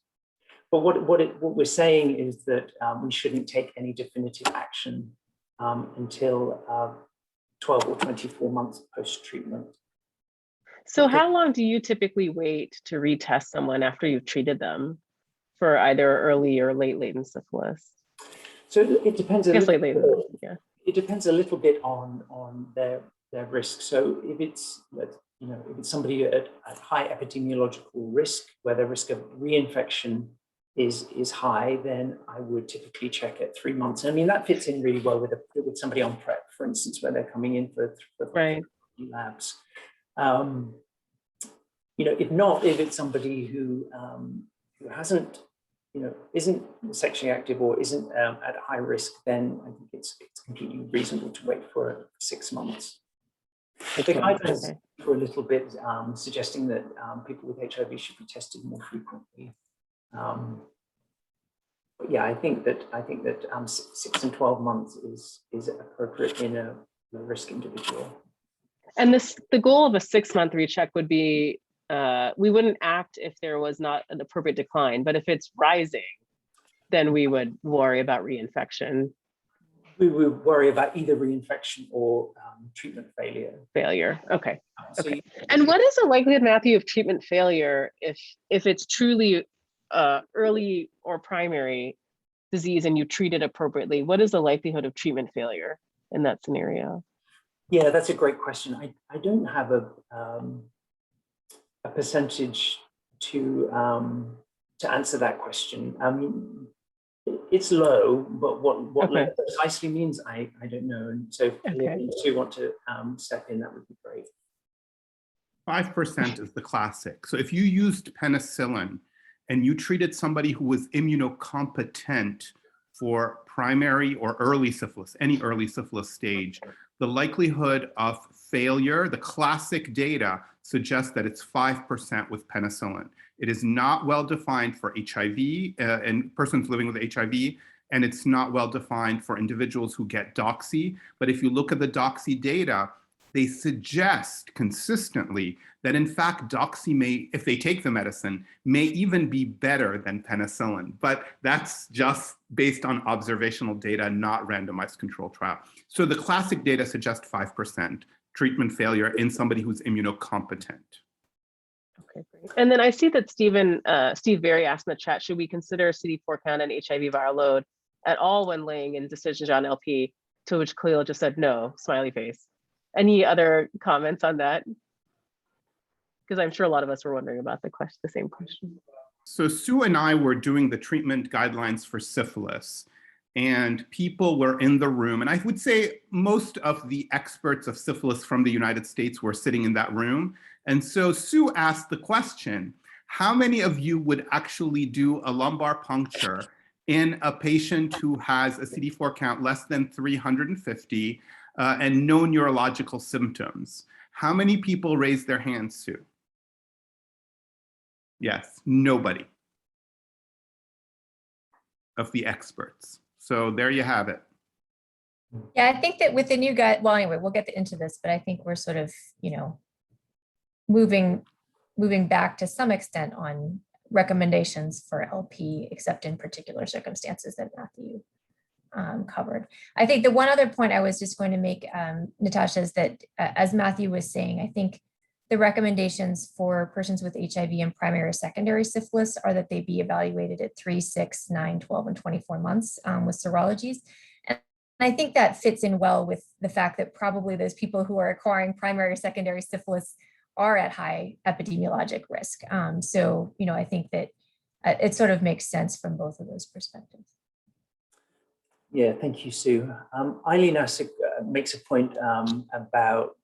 But what we're saying is that we shouldn't take any definitive action until 12 or 24 months post-treatment. So how long do you typically wait to retest someone after you've treated them for either early or late latent syphilis? So it depends a little bit. Yeah. It depends a little bit on their risk. So if it's somebody at high epidemiological risk, where the risk of reinfection is high, then I would typically check at 3 months. I mean, that fits in really well with somebody on PrEP, for instance, where they're coming in for right. labs. If it's somebody who hasn't, isn't sexually active or isn't at high risk, then I think it's completely reasonable to wait for 6 months. The guidelines for a little bit suggesting that people with HIV should be tested more frequently. But yeah, I think that 6 and 12 months is appropriate in a risk individual. And the goal of a 6-month recheck would be we wouldn't act if there was not an appropriate decline, but if it's rising, then we would worry about reinfection. We would worry about either reinfection or treatment failure. Okay. So okay. And what is the likelihood, Matthew, of treatment failure if it's truly early or primary disease and you treat it appropriately? What is the likelihood of treatment failure in that scenario? Yeah, that's a great question. I don't have percentage to answer that question. I mean, it's low, but what Okay. low precisely means, I don't know. And so if you want to step in, that would be great. 5% is the classic. So if you used penicillin and you treated somebody who was immunocompetent for primary or early syphilis, any early syphilis stage, the likelihood of failure, the classic data suggests that it's 5% with penicillin. It is not well defined for HIV and persons living with HIV, and it's not well defined for individuals who get doxy. But if you look at the doxy data, they suggest consistently that in fact doxy may, if they take the medicine, may even be better than penicillin. But that's just based on observational data, not randomized controlled trial. So the classic data suggest 5% treatment failure in somebody who's immunocompetent. Okay, great. And then I see that Steve Berry asked in the chat, should we consider CD4 count and HIV viral load at all when laying in decisions on LP? To which Khalil just said no, smiley face. Any other comments on that? Because I'm sure a lot of us were wondering about the same question. So Sue and I were doing the treatment guidelines for syphilis, and people were in the room. And I would say most of the experts of syphilis from the United States were sitting in that room. And so Sue asked the question, how many of you would actually do a lumbar puncture in a patient who has a CD4 count less than 350 and no neurological symptoms? How many people raised their hands, Sue? Yes, nobody of the experts. So there you have it. Yeah, I think that with the new guide, well, anyway, we'll get into this, but I think we're sort of, moving back to some extent on recommendations for LP, except in particular circumstances that Matthew covered. I think the one other point I was just going to make, Natasha, is that as Matthew was saying, I think the recommendations for persons with HIV and primary or secondary syphilis are that they be evaluated at 3, 6, 9, 12, and 24 months with serologies. And I think that fits in well with the fact that probably those people who are acquiring primary or secondary syphilis are at high epidemiologic risk. So, I think that it sort of makes sense from both of those perspectives. Yeah, thank you, Sue. Eileen makes a point about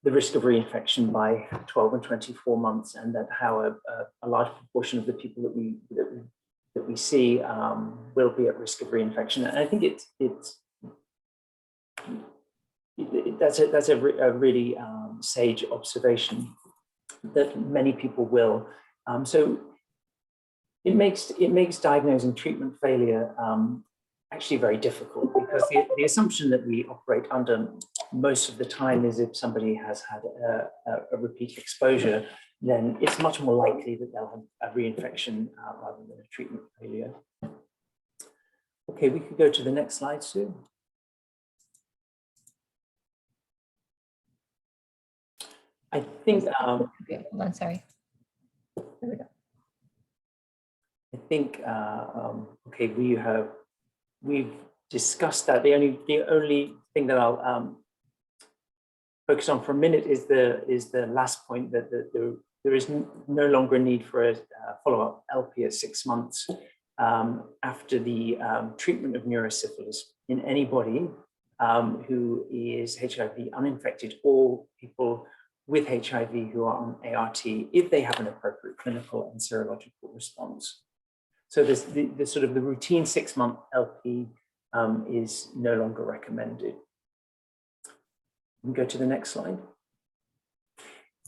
the risk of reinfection by 12 and 24 months, and that how a large proportion of the people that we see will be at risk of reinfection. And I think that's a really sage observation that many people will. So it makes diagnosing treatment failure actually very difficult, because the assumption that we operate under most of the time is if somebody has had a repeat exposure, then it's much more likely that they'll have a reinfection rather than a treatment failure. Okay, we could go to the next slide, Sue. I think, Okay, hold on, sorry. There we go. I think, okay, we've discussed that. The only thing that I'll focus on for a minute is the last point, that there is no longer a need for a follow-up LP at 6 months after the treatment of neurosyphilis in anybody who is HIV uninfected, or people with HIV who are on ART, if they have an appropriate clinical and serological response. So this, the sort of the routine 6-month LP is no longer recommended. We can go to the next slide.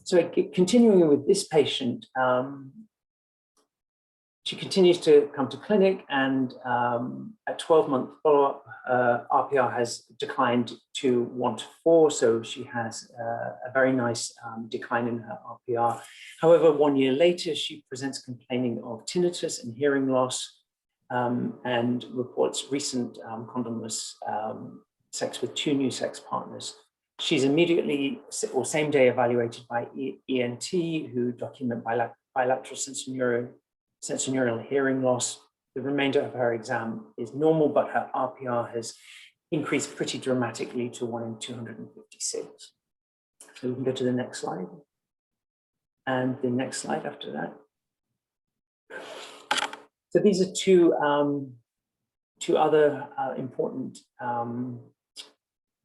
So continuing with this patient, she continues to come to clinic, and at 12-month follow-up, RPR has declined to 1 to 4, so she has a very nice decline in her RPR. However, 1 year later, she presents complaining of tinnitus and hearing loss, and reports recent condomless sex with 2 new sex partners. She's immediately or same day evaluated by ENT, who document bilateral sensorineural hearing loss. The remainder of her exam is normal, but her RPR has increased pretty dramatically to 1 in 256. So we can go to the next slide. And the next slide after that. So these are two other important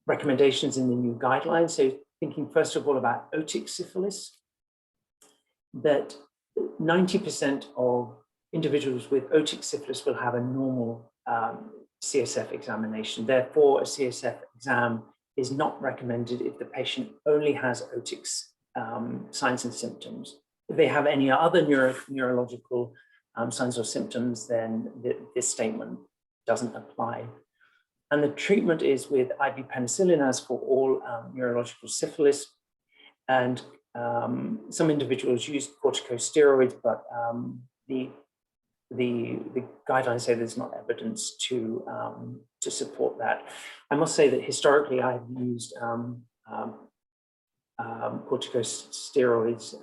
recommendations in the new guidelines. So thinking first of all about otic syphilis, that 90% of individuals with otic syphilis will have a normal CSF examination. Therefore, a CSF exam is not recommended if the patient only has otic signs and symptoms. If they have any other neurological signs or symptoms, then this statement doesn't apply. And the treatment is with IV penicillin as for all neurological syphilis. And some individuals use corticosteroids, but the guidelines say there's not evidence to support that. I must say that historically I've used corticosteroids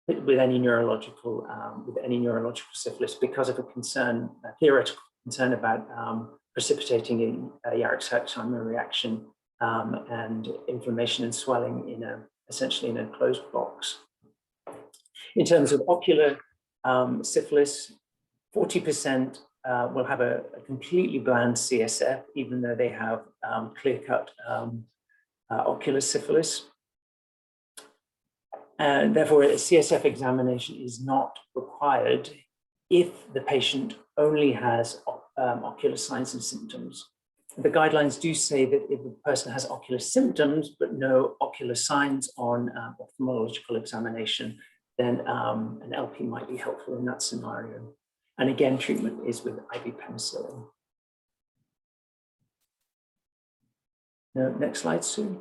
with any neurological syphilis because of a concern, a theoretical concern about precipitating a Yarix-Herxheimer reaction and inflammation and swelling in essentially in a closed box. In terms of ocular syphilis, 40% will have a completely bland CSF, even though they have clear-cut ocular syphilis. And therefore, a CSF examination is not required if the patient only has ocular signs and symptoms. The guidelines do say that if a person has ocular symptoms but no ocular signs on ophthalmological examination, then an LP might be helpful in that scenario. And again, treatment is with IV penicillin. No, next slide, Sue.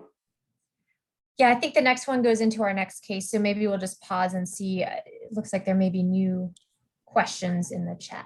Yeah, I think the next one goes into our next case. So maybe we'll just pause and see. It looks like there may be new questions in the chat.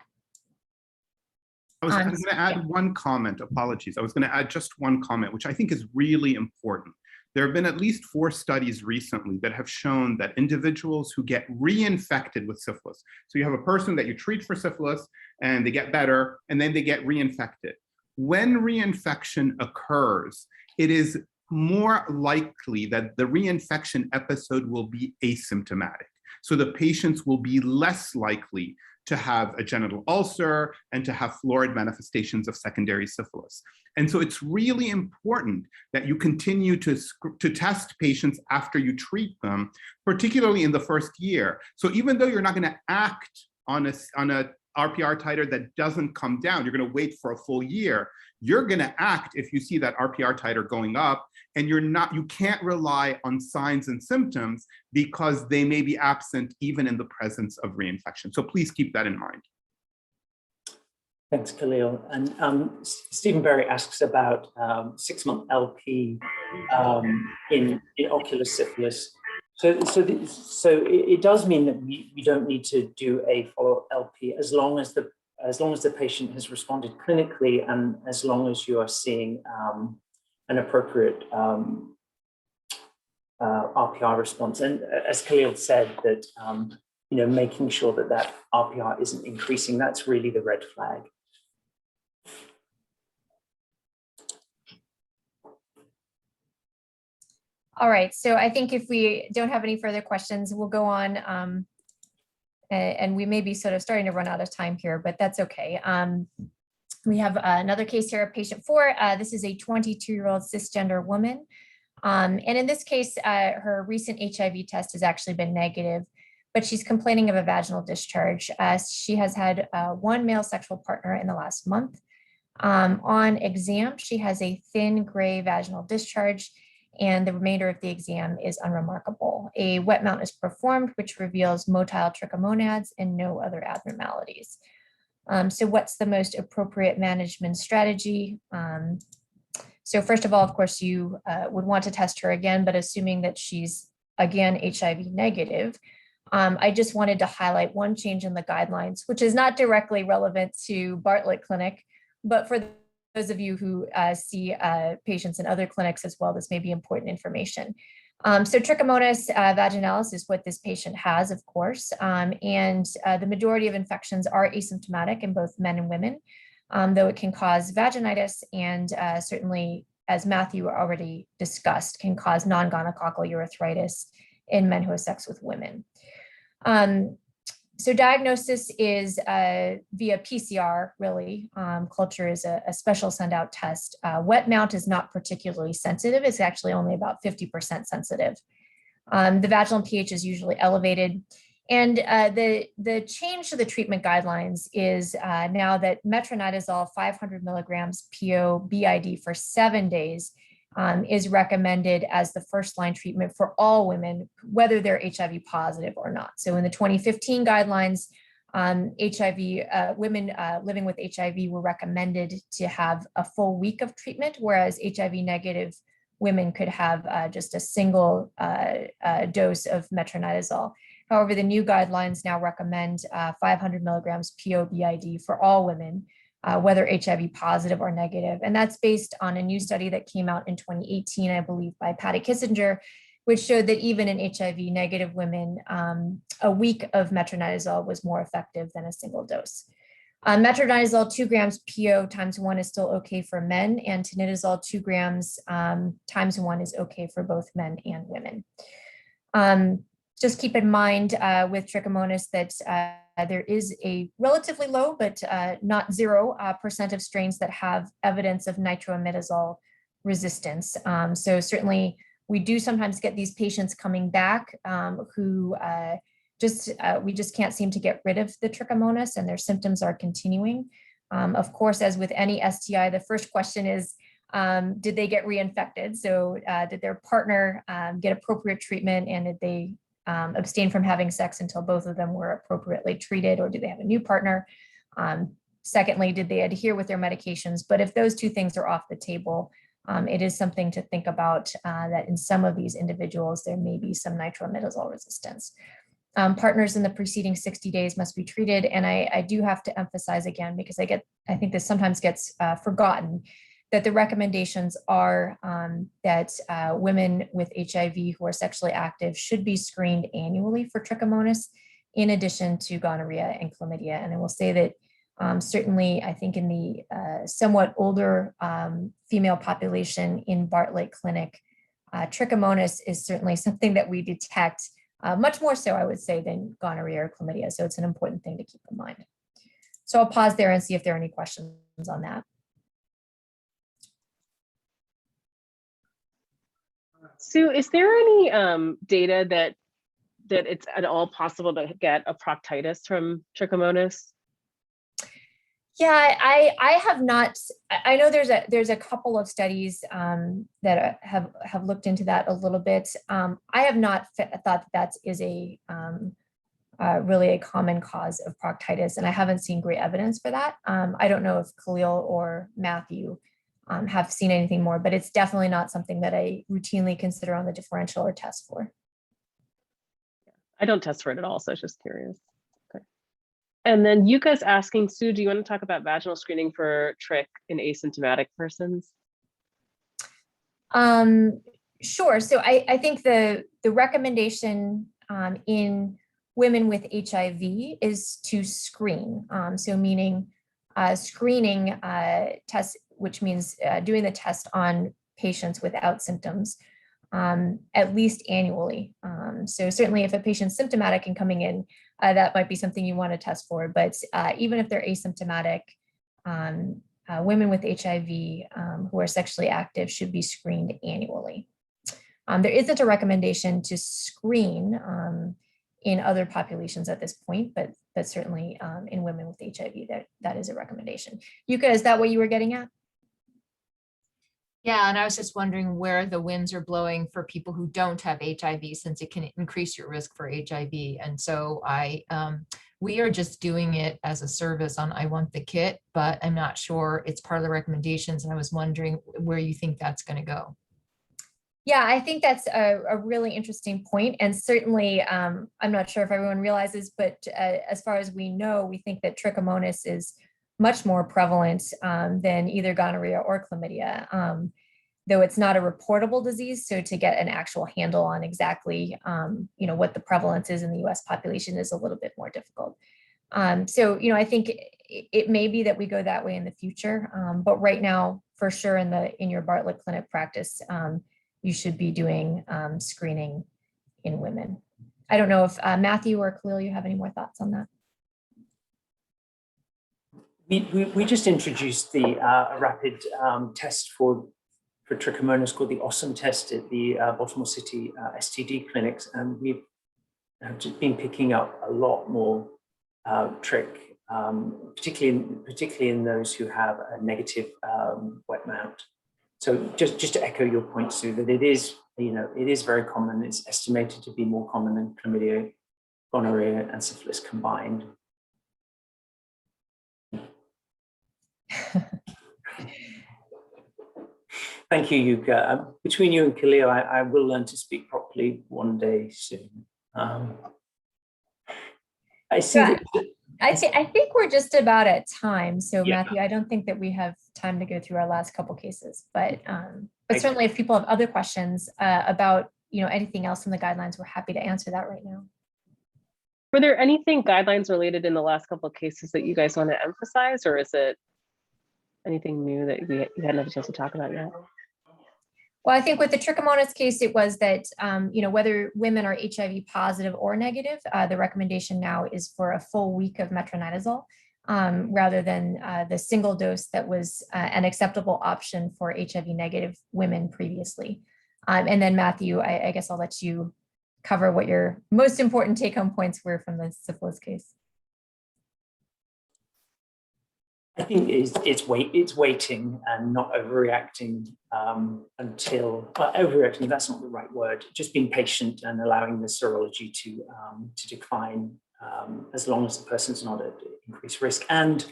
I'm going to add one comment, apologies. I was going to add just one comment, which I think is really important. There have been at least 4 studies recently that have shown that individuals who get reinfected with syphilis, so you have a person that you treat for syphilis and they get better and then they get reinfected. When reinfection occurs, it is more likely that the reinfection episode will be asymptomatic. So the patients will be less likely to have a genital ulcer and to have florid manifestations of secondary syphilis. And so it's really important that you continue to test patients after you treat them, particularly in the first year. So even though you're not going to act on a RPR titer that doesn't come down, you're going to wait for a full year, you're going to act if you see that RPR titer going up, and you can't rely on signs and symptoms because they may be absent even in the presence of reinfection. So please keep that in mind. Thanks, Khalil. And Stephen Berry asks about 6-month LP in ocular syphilis. So it does mean that we don't need to do a follow-up LP as long as the patient has responded clinically and as long as you are seeing an appropriate RPR response. And as Khalil said, that making sure that RPR isn't increasing, that's really the red flag. All right, so I think if we don't have any further questions, we'll go on. And we may be sort of starting to run out of time here, but that's okay. We have another case here, patient 4. This is a 22-year-old cisgender woman. And in this case, her recent HIV test has actually been negative, but she's complaining of a vaginal discharge. She has had 1 male sexual partner in the last month. On exam, she has a thin gray vaginal discharge, and the remainder of the exam is unremarkable. A wet mount is performed, which reveals motile trichomonads and no other abnormalities. So what's the most appropriate management strategy? So first of all, of course, you would want to test her again, but assuming that she's, again, HIV negative, I just wanted to highlight one change in the guidelines, which is not directly relevant to Bartlett Clinic, but for those of you who see patients in other clinics as well, this may be important information. So Trichomonas vaginalis is what this patient has, of course, and the majority of infections are asymptomatic in both men and women, though it can cause vaginitis and certainly as Matthew already discussed, can cause non-gonococcal urethritis in men who have sex with women. So diagnosis is via PCR, really. Culture is a special send-out test. Wet mount is not particularly sensitive. It's actually only about 50% sensitive. The vaginal pH is usually elevated. And the change to the treatment guidelines is now that metronidazole 500 milligrams PO BID for 7 days is recommended as the first line treatment for all women, whether they're HIV positive or not. So in the 2015 guidelines, women living with HIV were recommended to have a full week of treatment, whereas HIV negative women could have just a single dose of metronidazole. However, the new guidelines now recommend 500 milligrams PO BID for all women, whether HIV positive or negative. And that's based on a new study that came out in 2018, I believe, by Patty Kissinger, which showed that even in HIV negative women, a week of metronidazole was more effective than a single dose. Metronidazole 2 grams PO times 1 is still okay for men, and tinidazole 2 grams times 1 is okay for both men and women. Just keep in mind with trichomonas that there is a relatively low, but not 0% of strains that have evidence of nitroimidazole resistance. So certainly we do sometimes get these patients coming back who we just can't seem to get rid of the trichomonas and their symptoms are continuing. Of course, as with any STI, the first question is, did they get reinfected? So did their partner get appropriate treatment, and did they abstain from having sex until both of them were appropriately treated, or do they have a new partner? Secondly, did they adhere with their medications? But if those two things are off the table, it is something to think about that in some of these individuals, there may be some nitroimidazole resistance. Partners in the preceding 60 days must be treated. And I do have to emphasize again, because I think this sometimes gets forgotten, that the recommendations are that women with HIV who are sexually active should be screened annually for trichomonas, in addition to gonorrhea and chlamydia. And I will say that certainly, I think in the somewhat older female population in Bartlett Clinic, trichomonas is certainly something that we detect much more so, I would say, than gonorrhea or chlamydia. So it's an important thing to keep in mind. So I'll pause there and see if there are any questions on that. Sue, is there any data that it's at all possible to get a proctitis from trichomonas? Yeah, I have not. I know there's a couple of studies that have looked into that a little bit. I have not thought that is a really a common cause of proctitis, and I haven't seen great evidence for that. I don't know if Khalil or Matthew have seen anything more, but it's definitely not something that I routinely consider on the differential or test for. I don't test for it at all, so I was just curious. Okay. And then you guys asking, Sue, do you want to talk about vaginal screening for TRIC in asymptomatic persons? Sure. So I think the recommendation in women with HIV is to screen. So meaning screening tests, which means doing the test on patients without symptoms at least annually. So certainly if a patient's symptomatic and coming in, that might be something you want to test for. But even if they're asymptomatic, women with HIV who are sexually active should be screened annually. There isn't a recommendation to screen in other populations at this point, but certainly in women with HIV, that is a recommendation. Yuka, is that what you were getting at? Yeah, and I was just wondering where the winds are blowing for people who don't have HIV, since it can increase your risk for HIV. And so we are just doing it as a service on I Want the Kit, but I'm not sure it's part of the recommendations. And I was wondering where you think that's going to go. Yeah, I think that's a really interesting point. And certainly, I'm not sure if everyone realizes, but as far as we know, we think that trichomonas is much more prevalent than either gonorrhea or chlamydia, though it's not a reportable disease. So to get an actual handle on exactly what the prevalence is in the US population is a little bit more difficult. So I think it may be that we go that way in the future, but right now, for sure in your Bartlett clinic practice, you should be doing screening in women. I don't know if Matthew or Khalil, you have any more thoughts on that? We just introduced the rapid test for trichomonas called the Awesome test at the Baltimore City STD clinics, and we've just been picking up a lot more trick, particularly in those who have a negative wet mount. So just to echo your point, Sue, that it is very common. It's estimated to be more common than chlamydia, gonorrhea, and syphilis combined. Thank you, Yuka. Between you and Khalil, I will learn to speak properly one day soon. I see. I think we're just about at time. So Yeah. Matthew, I don't think that we have time to go through our last couple cases, but certainly if people have other questions about anything else in the guidelines, we're happy to answer that right now. Were there anything guidelines related in the last couple of cases that you guys want to emphasize, or is it anything new that you hadn't had a chance to talk about yet? Well, I think with the trichomonas case, it was that, whether women are HIV positive or negative, the recommendation now is for a full week of metronidazole rather than the single dose that was an acceptable option for HIV negative women previously. And then Matthew, I guess I'll let you cover what your most important take-home points were from the syphilis case. I think it's waiting and not overreacting until overreacting. That's not the right word. Just being patient and allowing the serology to decline as long as the person's not at increased risk, and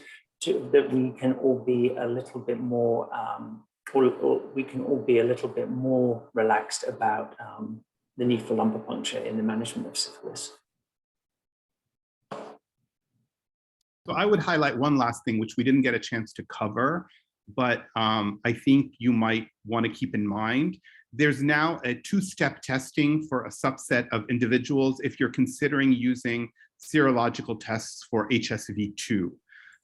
that we can all be a little bit more relaxed about the need for lumbar puncture in the management of syphilis. So I would highlight one last thing, which we didn't get a chance to cover, but I think you might want to keep in mind. There's now a two-step testing for a subset of individuals if you're considering using serological tests for HSV2.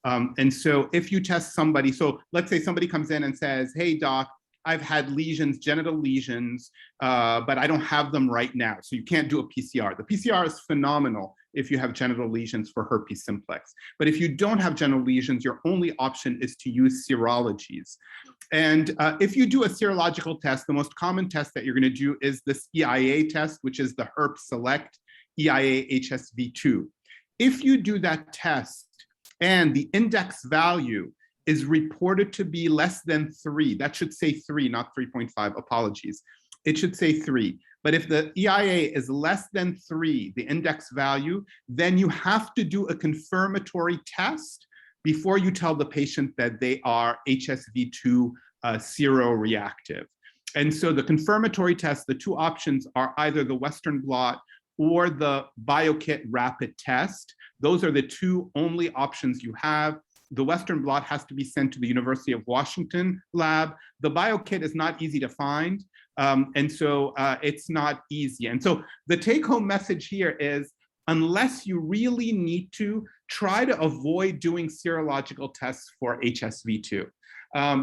And so if you test somebody, so let's say somebody comes in and says, hey, doc, I've had lesions, genital lesions, but I don't have them right now. So you can't do a PCR. The PCR is phenomenal if you have genital lesions for herpes simplex. But if you don't have genital lesions, your only option is to use serologies. And if you do a serological test, the most common test that you're gonna do is this EIA test, which is the Herp Select EIA HSV2. If you do that test and the index value is reported to be less than 3, that should say 3, not 3.5, apologies. It should say 3. But if the EIA is less than 3, the index value, then you have to do a confirmatory test before you tell the patient that they are HSV2 seroreactive. And so the confirmatory test, the two options are either the Western blot or the BioKit rapid test. Those are the two only options you have. The Western blot has to be sent to the University of Washington lab. The BioKit is not easy to find. And so it's not easy. And so the take-home message here is, unless you really need to, try to avoid doing serological tests for HSV2.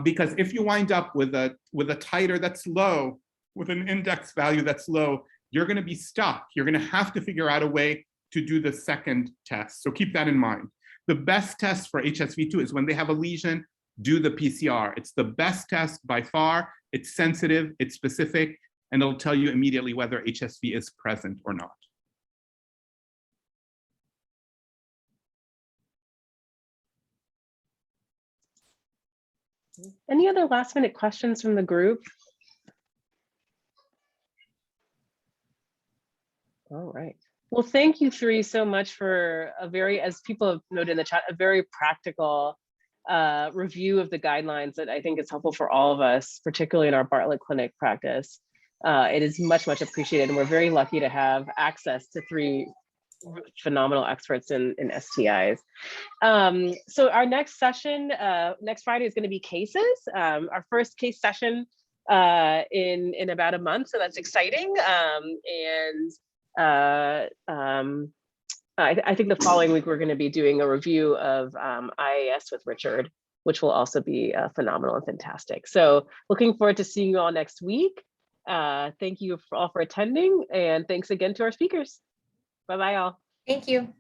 Because if you wind up with a titer that's low, with an index value that's low, you're gonna be stuck. You're gonna have to figure out a way to do the second test. So keep that in mind. The best test for HSV2 is when they have a lesion, do the PCR. It's the best test by far. It's sensitive, it's specific, and it'll tell you immediately whether HSV is present or not. Any other last minute questions from the group? All right. Well, thank you three so much for a very, as people have noted in the chat, a very practical review of the guidelines that I think is helpful for all of us, particularly in our Bartlett Clinic practice. It is much, much appreciated. And we're very lucky to have access to three phenomenal experts in STIs. So our next session, next Friday, is going to be cases. Our first case session in about a month. So that's exciting. I think the following week, we're going to be doing a review of IAS with Richard. which will also be phenomenal and fantastic. So looking forward to seeing you all next week. Thank you all for attending, and thanks again to our speakers. Bye-bye all. Thank you.